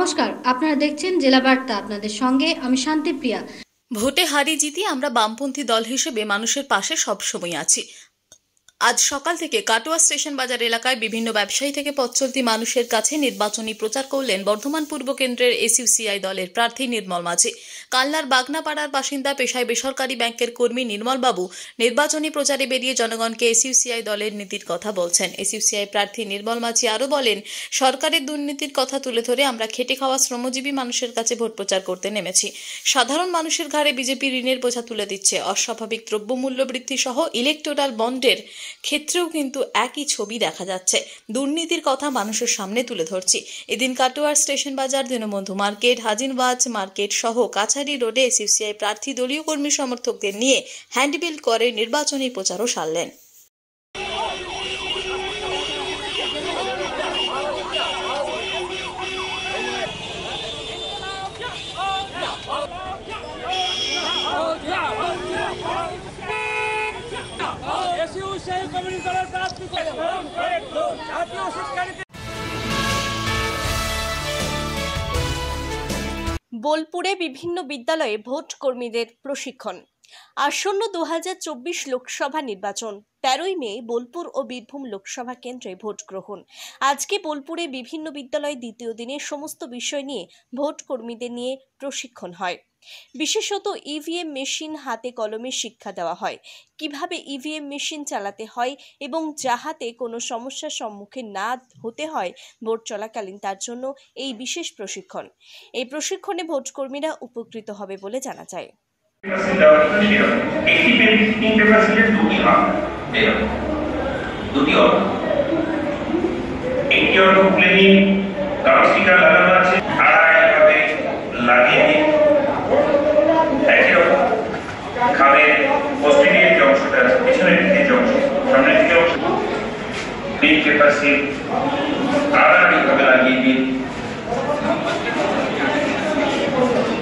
নমস্কার, আপনারা দেখছেন জেলা বার্তা। আপনাদের সঙ্গে আমি শান্তিপ্রিয়া। ভোটে হারি জিতি আমরা বামপন্থী দল হিসেবে মানুষের পাশে সবসময় আছি। আজ সকাল থেকে কাটোয়া স্টেশন বাজার এলাকায় বিভিন্ন ব্যবসায়ী থেকে পথ চলতি মানুষের কাছে নির্বাচনী প্রচার করলেন বর্ধমান পূর্ব কেন্দ্রের এসইউসিআই দলের প্রার্থী নির্মল মাঝি। কালনার বাগনাপাড়ার বাসিন্দা, পেশায় বেসরকারি ব্যাংকের কর্মী নির্মল বাবু নির্বাচনী প্রচারে বেরিয়ে জনগণকে এসইউসিআই দলের নীতির কথা বলছেন। এসইউসিআই প্রার্থী নির্মল মাঝি আরও বলেন, সরকারের দুর্নীতির কথা তুলে ধরে আমরা খেটে খাওয়া শ্রমজীবী মানুষের কাছে ভোট প্রচার করতে নেমেছি। সাধারণ মানুষের ঘাড়ে বিজেপি ঋণের বোঝা তুলে দিচ্ছে। অস্বাভাবিক দ্রব্যমূল্য বৃদ্ধি সহ ইলেকটোরাল বন্ডের ক্ষেত্রেও কিন্তু একই ছবি দেখা যাচ্ছে। দুর্নীতির কথা মানুষের সামনে তুলে ধরছি। এদিন কাটোয়ার স্টেশন বাজার, দীনবন্ধু মার্কেট, হাজিনবাজ মার্কেট সহ কাছারি রোডে এসইউসিআই প্রার্থী দলীয় কর্মী সমর্থকদের নিয়ে হ্যান্ডবিল করে নির্বাচনী প্রচারও সারলেন। বোলপুরে বিভিন্ন বিদ্যালয়ে ভোট কর্মীদের প্রশিক্ষণ। আসন্ন 2024 লোকসভা নির্বাচন 13ই মে বোলপুর ও বীরভূম লোকসভা কেন্দ্রে ভোট গ্রহণ। আজকে বোলপুরে বিভিন্ন বিদ্যালয়ে দ্বিতীয় দিনে সমস্ত বিষয় নিয়ে ভোট কর্মীদের নিয়ে প্রশিক্ষণ হয়। বিশেষত ইভিএম মেশিন হাতে কলমে শিক্ষা দেওয়া হয়, কিভাবে ইভিএম মেশিন চালাতে হয় এবং যাহাতে কোনো সমস্যার সম্মুখীন না হতে হয় ভোট চলাকালীন, তার জন্য এই বিশেষ প্রশিক্ষণ। এই প্রশিক্ষণে ভোট কর্মীরা উপকৃত হবে বলে জানা যায়।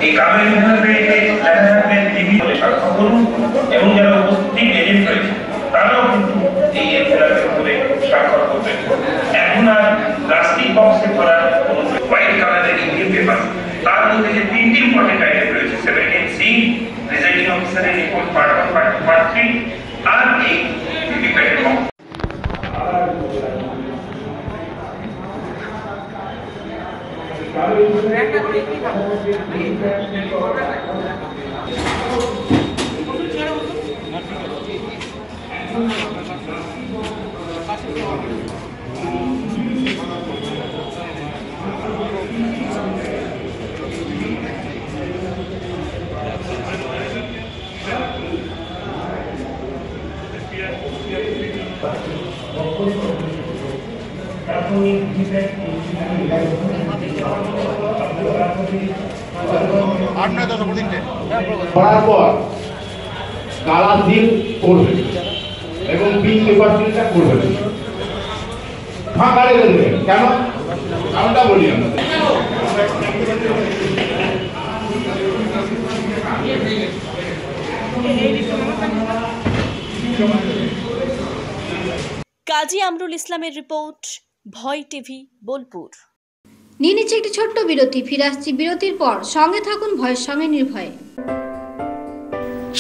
এই কামের বিভাগে লেখা থাকবে টিভি বলে ব্যাখ্যা করুন এবং যারা উপস্থিত এজেন্ট রয়েছে তারাও কিন্তু এই এফএলআর করে স্বাক্ষর করবেন। এখন আর প্লাস্টিক বক্সে ভরা কোনো হোয়াইট কালারের ইভিএম পেপার, তার মধ্যে যে তিনটি ইম্পর্টেন্ট আইটেম রয়েছে 17C, প্রিজাইডিং অফিসারের রিপোর্ট পার্ট 1, পার্ট 2, পার্ট 3 আর এই ভিভিপ্যাটের বক্স। করার পর কালার সিল করবেন এবং পিন পেপার সিলটা করবেন, ফাঁকা রেখে দেবেন। কেন? কারণটা বলি আমরা। কাজী আমরুল ইসলামের রিপোর্ট, ভয় টিভি, বোলপুর। নিয়ে নিচ্ছে একটি ছোট্ট বিরতি। ফিরে আসছি বিরতির পর। সঙ্গে থাকুন ভয়ের সঙ্গে নির্ভয়ে।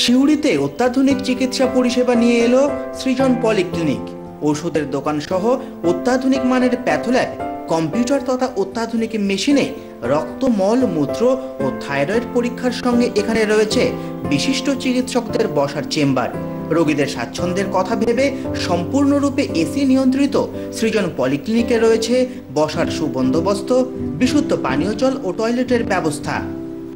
সিউড়িতে অত্যাধুনিক চিকিৎসা পরিষেবা নিয়ে এলো সৃজন পলিক্লিনিক। ওষুধের দোকান সহ অত্যাধুনিক মানের প্যাথোল্যাব, কম্পিউটার তথা অত্যাধুনিক মেশিনে রক্ত, মল, মূত্র ও থাইরয়েড পরীক্ষার সঙ্গে এখানে রয়েছে বিশিষ্ট চিকিৎসকদের বসার চেম্বার। রোগীদের স্বাচ্ছন্দ্যের কথা ভেবে সম্পূর্ণরূপে এসি নিয়ন্ত্রিত সৃজন পলিক্লিনিকে রয়েছে বসার সুবন্দোবস্ত, বিশুদ্ধ পানীয় জল ও টয়লেটের ব্যবস্থা।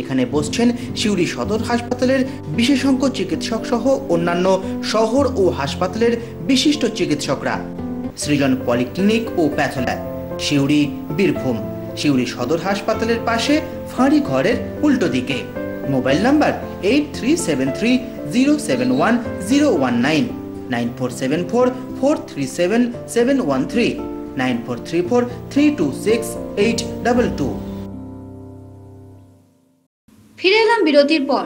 এখানে বসছেন সিউড়ি সদর হাসপাতালের বিশেষজ্ঞ চিকিৎসক সহ অন্যান্য শহর ও হাসপাতালের বিশিষ্ট চিকিৎসকরা। সৃজন পলিক্লিনিক ও প্যাথোল্যাব, সিউড়ি, বীরভূম। সিউড়ি সদর হাসপাতালের পাশে ফাঁড়ি ঘরের উল্টো দিকে। Mobile number 8373071019, 9474437713, 9434326822। ফিরে এলাম বিরতির পর।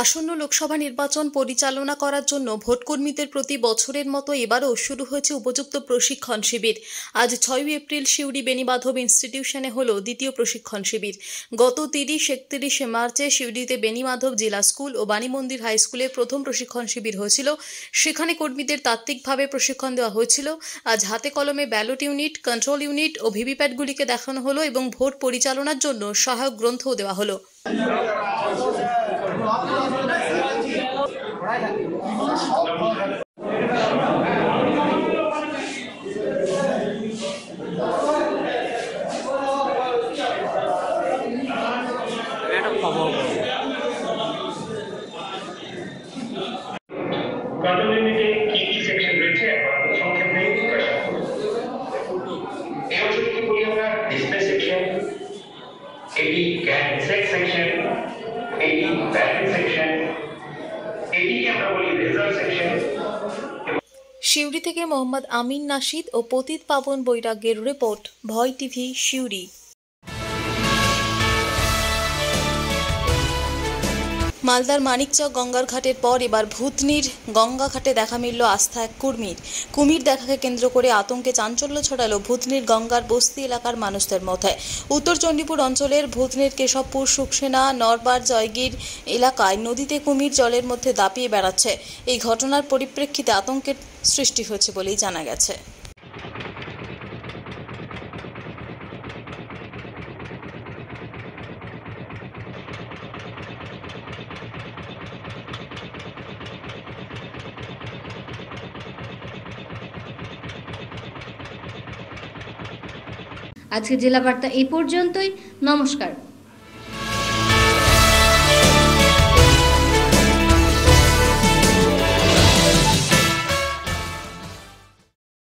আসন্ন লোকসভা নির্বাচন পরিচালনা করার জন্য ভোটকর্মীদের প্রতি বছরের মতো এবারও শুরু হয়েছে উপযুক্ত প্রশিক্ষণ শিবির। আজ 6 এপ্রিল সিউড়ি বেণীমাধব ইনস্টিটিউশনে হলো দ্বিতীয় প্রশিক্ষণ শিবির। গত 30-31 মার্চে সিউড়িতে বেণীমাধব জেলা স্কুল ও বাণীমন্দির হাই স্কুলে প্রথম প্রশিক্ষণ শিবির হয়েছিল। সেখানে কর্মীদের তাত্ত্বিকভাবে প্রশিক্ষণ দেওয়া হয়েছিল। আজ হাতে কলমে ব্যালট ইউনিট, কন্ট্রোল ইউনিট ও ভিভিপ্যাটগুলিকে দেখানো হলো এবং ভোট পরিচালনার জন্য সহায়ক গ্রন্থও দেওয়া হলো। কন্ট্রোল ইউনিটে কি কি সেকশন রয়েছে আমরা সংক্ষেপে প্রকাশ করব। এই অংশটি বলি আমরা ডিসপ্লে সেকশন, এটি ক্যান্সেট সেকশন, এটি ব্যাটারি সেকশন, এটিকে আমরা বলি রেজাল্ট সেকশন। সিউড়ি থেকে মোহাম্মদ আমিন নাশিদ ও পতিত পাবন বৈরাগ্যের রিপোর্ট, ভয় টিভি, সিউড়ি। মালদার মানিকচক গঙ্গার ঘাটের পর এবার ভূতনির গঙ্গা ঘাটে দেখা মিলল আস্থা এক কুমির। কুমির দেখাকে কেন্দ্র করে আতঙ্কে চাঞ্চল্য ছড়ালো ভূতনির গঙ্গার বস্তি এলাকার মানুষদের মধ্যে। উত্তর চণ্ডীপুর অঞ্চলের ভূতনির কেশবপুর, সুকসেনা, নরবার, জয়গির এলাকায় নদীতে কুমির জলের মধ্যে দাপিয়ে বেড়াচ্ছে। এই ঘটনার পরিপ্রেক্ষিতে আতঙ্কের সৃষ্টি হয়েছে বলেই জানা গেছে। আজকে জেলা বার্তা এই পর্যন্তই। নমস্কার।